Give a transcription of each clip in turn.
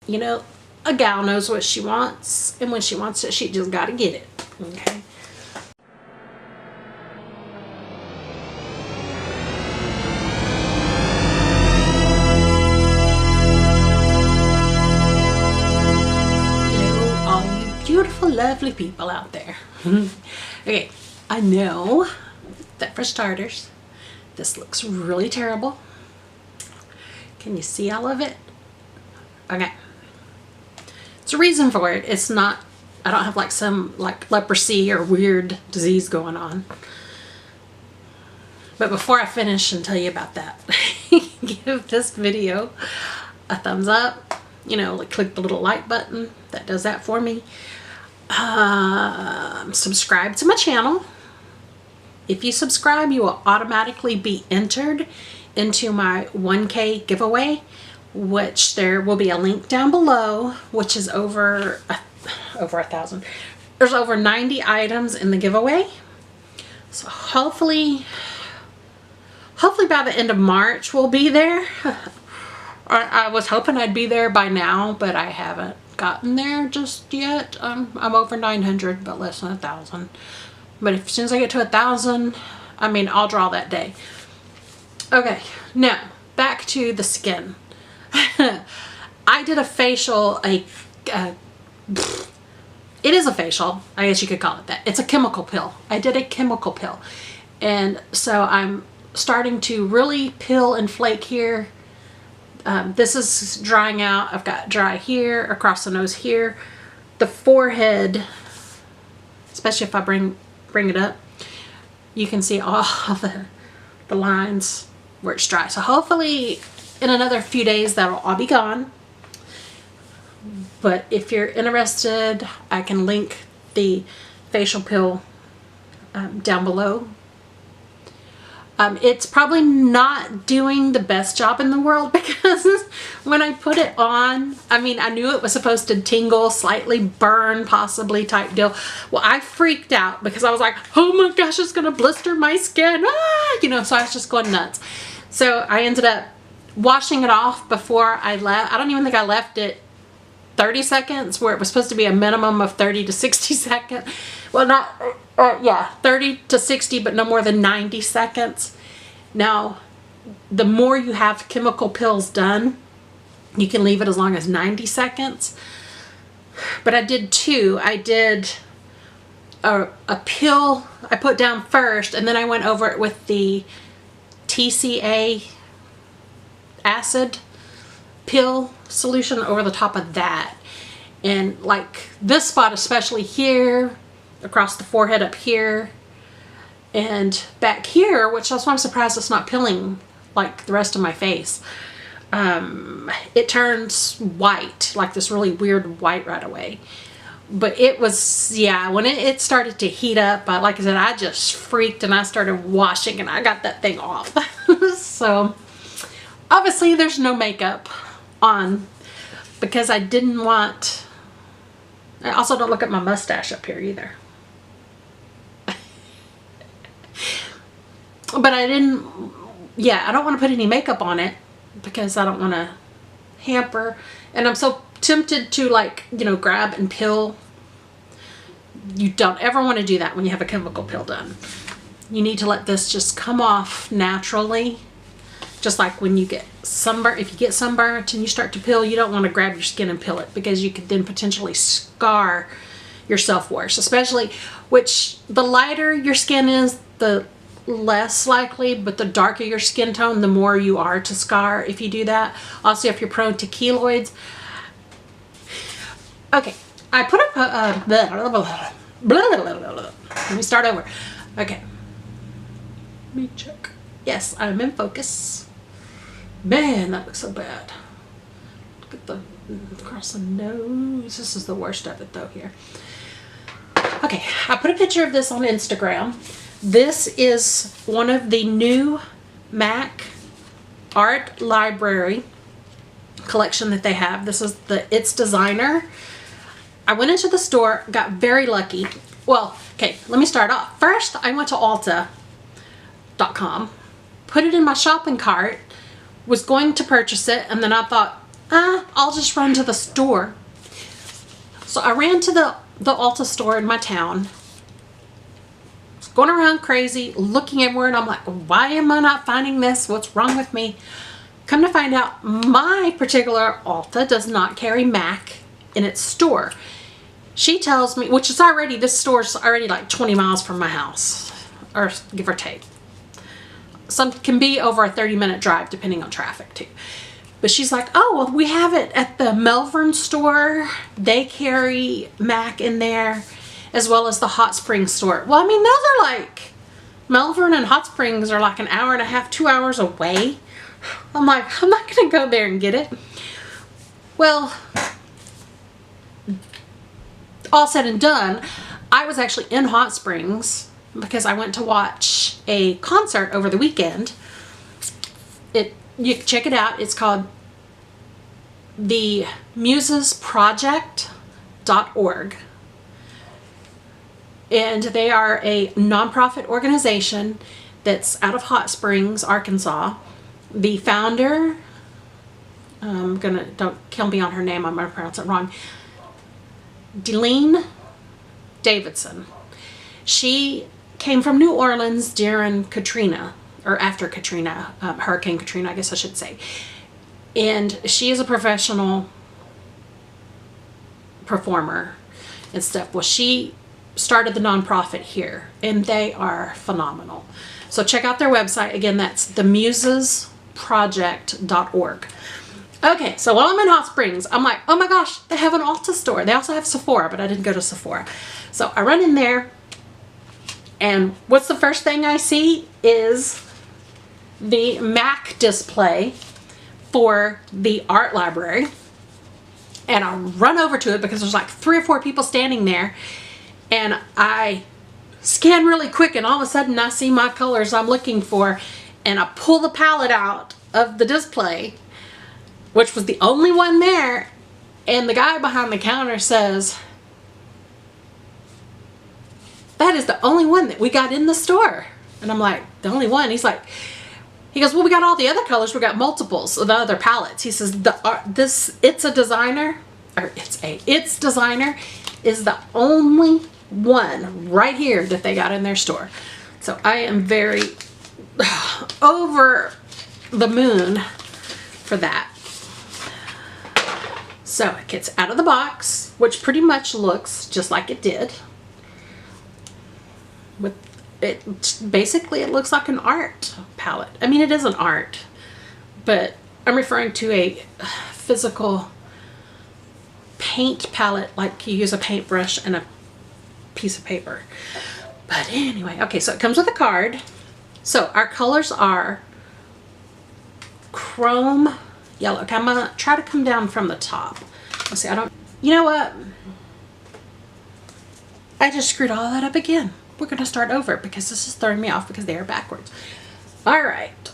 you know, a gal knows what she wants, and when she wants it, she just gotta get it. Okay. Hello, all you beautiful, lovely people out there. Okay, I know that for starters, this looks really terrible. Can you see all of it? Okay. There's a reason for it. It's not, I don't have like some like leprosy or weird disease going on. But before I finish and tell you about that, give this video a thumbs up. You know, like click the little like button. That does that for me. Subscribe to my channel. If you subscribe, you will automatically be entered into my 1K giveaway, which there will be a link down below, which is over 1,000. There's over 90 items in the giveaway. So hopefully by the end of March we'll be there. I was hoping I'd be there by now, but I haven't gotten there just yet. I'm over 900, but less than 1,000. But as soon as I get to 1,000, I mean, I'll draw that day. Okay, now back to the skin. I did a facial, it is a facial, I guess you could call it that. It's a chemical peel. I did a chemical peel. And so I'm starting to really peel and flake here. This is drying out. I've got dry here, across the nose here. The forehead, especially if I bring it up, you can see all the lines where it's dry. So hopefully in another few days that'll all be gone. But if you're interested, I can link the facial peel down below. It's probably not doing the best job in the world because when I put it on, I mean, I knew it was supposed to tingle, slightly burn, possibly type deal. Well, I freaked out because I was like, oh my gosh, it's going to blister my skin. Ah! You know, so I was just going nuts. So I ended up washing it off before I left. I don't even think I left it 30 seconds where it was supposed to be a minimum of 30 to 60 seconds. Well, not, yeah, 30 to 60, but no more than 90 seconds. Now, the more you have chemical peels done, you can leave it as long as 90 seconds. But I did two. I did a peel I put down first, and then I went over it with the TCA acid peel solution over the top of that. And like this spot, especially here, across the forehead up here, and back here, which that's why I'm surprised it's not peeling like the rest of my face. It turns white, like this really weird white right away. But it was, yeah, when it started to heat up, like I said, I just freaked and I started washing and I got that thing off. So obviously there's no makeup on because I didn't want, I also don't look at my mustache up here either. But I didn't, yeah, I don't want to put any makeup on it because I don't want to hamper. And I'm so tempted to, like, you know, grab and peel. You don't ever want to do that when you have a chemical peel done. You need to let this just come off naturally. Just like when you get sunburnt, if you get sunburnt and you start to peel, you don't want to grab your skin and peel it because you could then potentially scar yourself worse. Especially, which the lighter your skin is, the less likely, but the darker your skin tone, the more you are to scar if you do that. Also, if you're prone to keloids. Okay, I put up let me start over. Okay, let me check. Yes, I'm in focus. Man, that looks so bad. Look at the across the nose. This is the worst of it though here. Okay, I put a picture of this on Instagram. This is one of the new MAC art library collection that they have. This is the It's Designer. I went into the store, got very lucky. Well, okay, let me start off. First, I went to Ulta.com, put it in my shopping cart, was going to purchase it, and then I thought, I'll just run to the store. So I ran to the Ulta store in my town, going around crazy, looking everywhere, and I'm like, why am I not finding this? What's wrong with me? Come to find out, my particular Ulta does not carry MAC in its store. She tells me, which is already, this store's already like 20 miles from my house, or give or take. Some can be over a 30-minute drive depending on traffic too. But she's like, oh, well, we have it at the Melbourne store. They carry MAC in there, as well as the Hot Springs store. Well, I mean, those are like, Melbourne and Hot Springs are like an hour and a half, 2 hours away. I'm like, I'm not gonna go there and get it. Well, all said and done, I was actually in Hot Springs because I went to watch a concert over the weekend. You can check it out. It's called the musesproject.org. And they are a nonprofit organization that's out of Hot Springs, Arkansas. The founder, don't kill me on her name, I'm gonna pronounce it wrong. Delene Davidson. She came from New Orleans during Katrina, or after Katrina, Hurricane Katrina, I guess I should say. And she is a professional performer and stuff. Well, she started the nonprofit here, and they are phenomenal. So check out their website. Again, that's themusesproject.org. Okay, so while I'm in Hot Springs, I'm like, oh my gosh, they have an Ulta store. They also have Sephora, but I didn't go to Sephora. So I run in there, and what's the first thing I see is the MAC display for the art library. And I run over to it because there's like 3 or 4 people standing there, and I scan really quick, and all of a sudden I see my colors I'm looking for, and I pull the palette out of the display, which was the only one there, and the guy behind the counter says, that is the only one that we got in the store. And I'm like, the only one? He goes, well, we got all the other colors. We got multiples of the other palettes. He says, It's Designer is the only one right here that they got in their store. So I am very over the moon for that. So it gets out of the box, which pretty much looks just like it did. With it, basically it looks like an art palette. I mean, it is an art, but I'm referring to a physical paint palette, like you use a paintbrush and a piece of paper. But anyway, okay, so it comes with a card. So our colors are chrome yellow. Okay, I'm gonna try to come down from the top. Let's see, you know what? I just screwed all that up again. We're gonna start over because this is throwing me off because they are backwards. All right.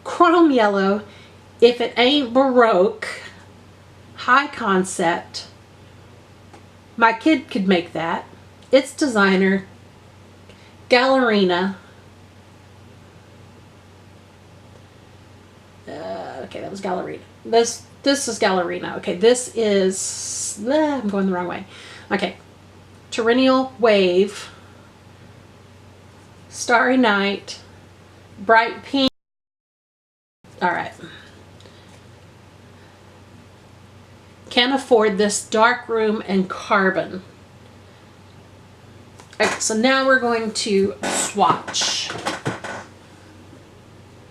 Chrome yellow, if it ain't Baroque, high concept. My kid could make that. It's Designer, Gallerina. Okay, that was Gallerina. This is Gallerina. Okay, this is, I'm going the wrong way. Okay, Terrennial Wave, Starry Night, Bright Pink. All right. Can't afford this, Dark Room, and Carbon. Okay, so now we're going to swatch.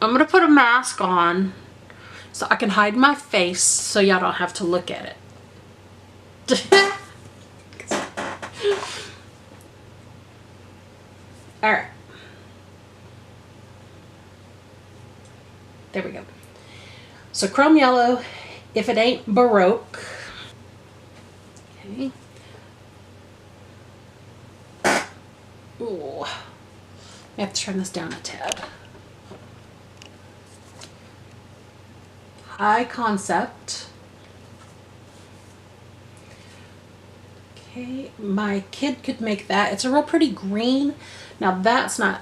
I'm going to put a mask on so I can hide my face so y'all don't have to look at it. All right. There we go. So chrome yellow, if it ain't Baroque. Okay. Ooh. I have to turn this down a tad. High concept. Okay, my kid could make that. It's a real pretty green. Now that's not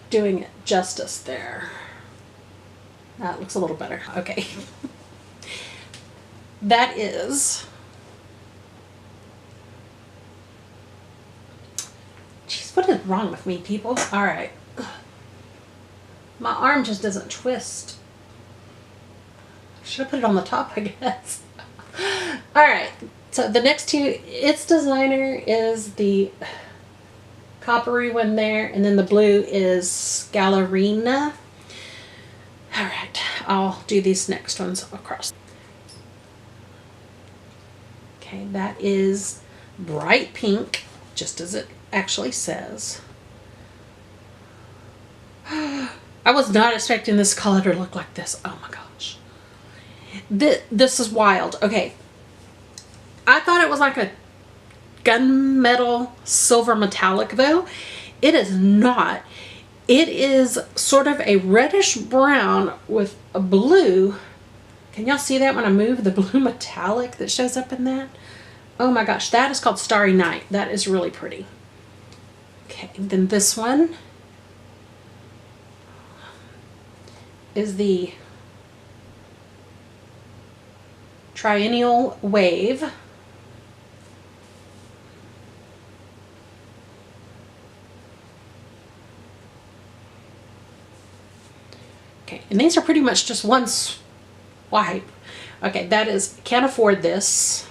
doing it justice there. That looks a little better. Okay. that is, jeez, what is wrong with me, people? All right. My arm just doesn't twist. Should have put it on the top, I guess. All right. So the next two, its designer is the coppery one there, and then the blue is Scallerina. All right, I'll do these next ones across. Okay, that is bright pink, just as it actually says. I was not expecting this color to look like this. Oh my gosh. This is wild. Okay. I thought it was like a gunmetal silver metallic though. It is not. It is sort of a reddish brown with a blue. Can y'all see that when I move the blue metallic that shows up in that? Oh my gosh, that is called Starry Night. That is really pretty. Okay, then this one is the Triennial Wave. Okay, and these are pretty much just one swipe. Okay, that is, can't afford this.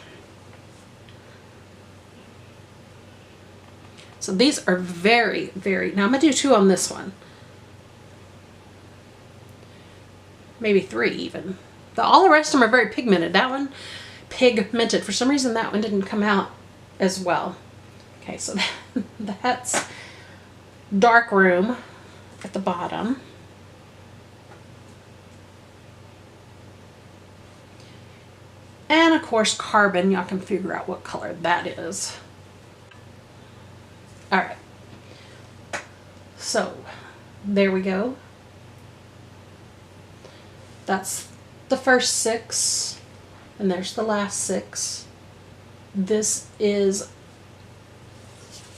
So these are very, very, now I'm gonna do 2 on this one. Maybe 3 even. All the rest of them are very pigmented. That one, pigmented. For some reason that one didn't come out as well. Okay, so that's Dark Room at the bottom. And of course Carbon, y'all can figure out what color that is. All right, so there we go. That's the first 6, and there's the last 6. This is,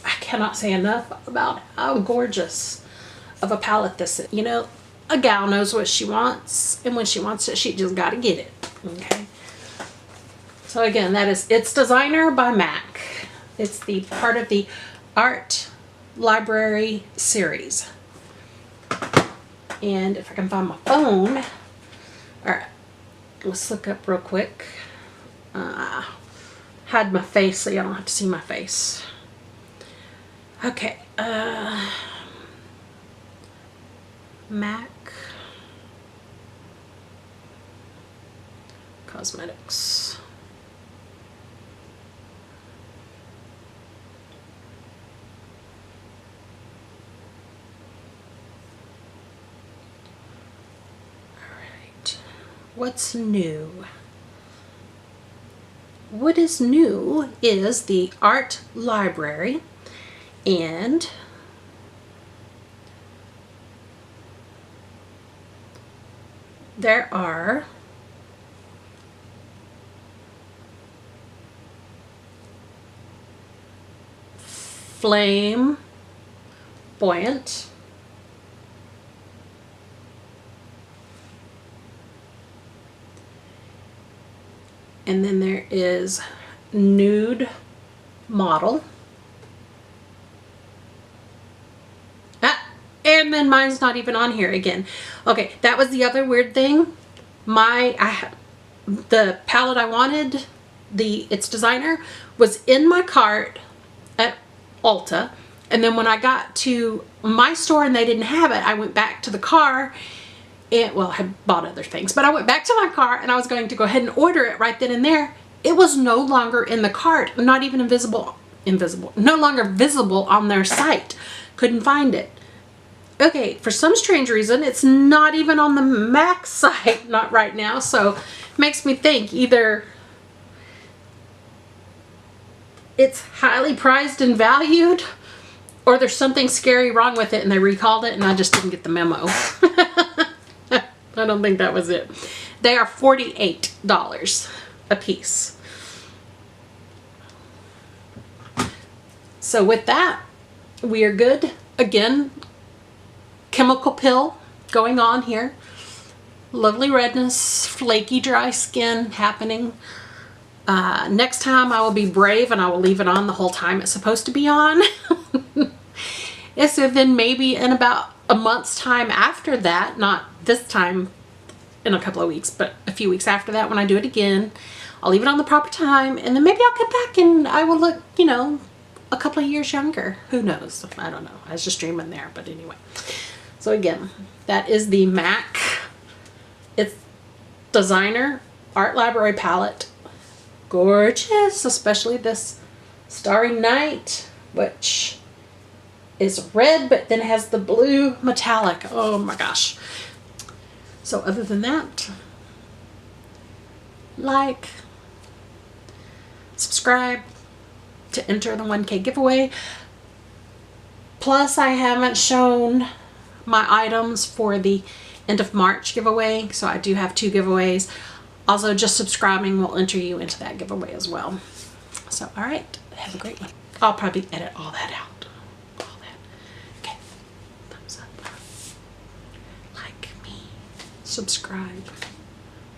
I cannot say enough about how gorgeous of a palette this is. You know, a gal knows what she wants, and when she wants it, she just gotta get it, okay? So again, that is Its Designer by MAC. It's the part of the Art Library series. And if I can find my phone, all right, let's look up real quick. Hide my face so y'all don't have to see my face. Okay, MAC Cosmetics. What's new? What is new is the Art Library, and there are Flame Buoyant, and then there is Nude Model. And then mine's not even on here again. Okay, that was the other weird thing. The palette I wanted, the Its Designer, was in my cart at Ulta. And then when I got to my store and they didn't have it, I went back to the car. Well, I had bought other things, but I went back to my car and I was going to go ahead and order it right then and there. It was no longer in the cart, not even no longer visible on their site. Couldn't find it. Okay, for some strange reason, it's not even on the MAC site, not right now, so makes me think either it's highly prized and valued, or there's something scary wrong with it and they recalled it and I just didn't get the memo. I don't think that was it. They are $48 a piece. So with that, we are good. Again, chemical peel going on here. Lovely redness, flaky dry skin happening. Next time I will be brave and I will leave it on the whole time it's supposed to be on. And so then maybe in about a month's time after that, not this time in a couple of weeks, but a few weeks after that when I do it again, I'll leave it on the proper time, and then maybe I'll come back and I will look, you know, a couple of years younger. Who knows? I don't know. I was just dreaming there, but anyway. So again, that is the MAC. It's Designer Art Library palette. Gorgeous, especially this Starry Night, which is red but then has the blue metallic. Oh my gosh. So other than that, like, subscribe to enter the 1K giveaway. Plus I haven't shown my items for the end of March giveaway, so I do have 2 giveaways. Also, just subscribing will enter you into that giveaway as well. So all right, have a great one. I'll probably edit all that out. All that. Okay, thumbs up, like me, subscribe.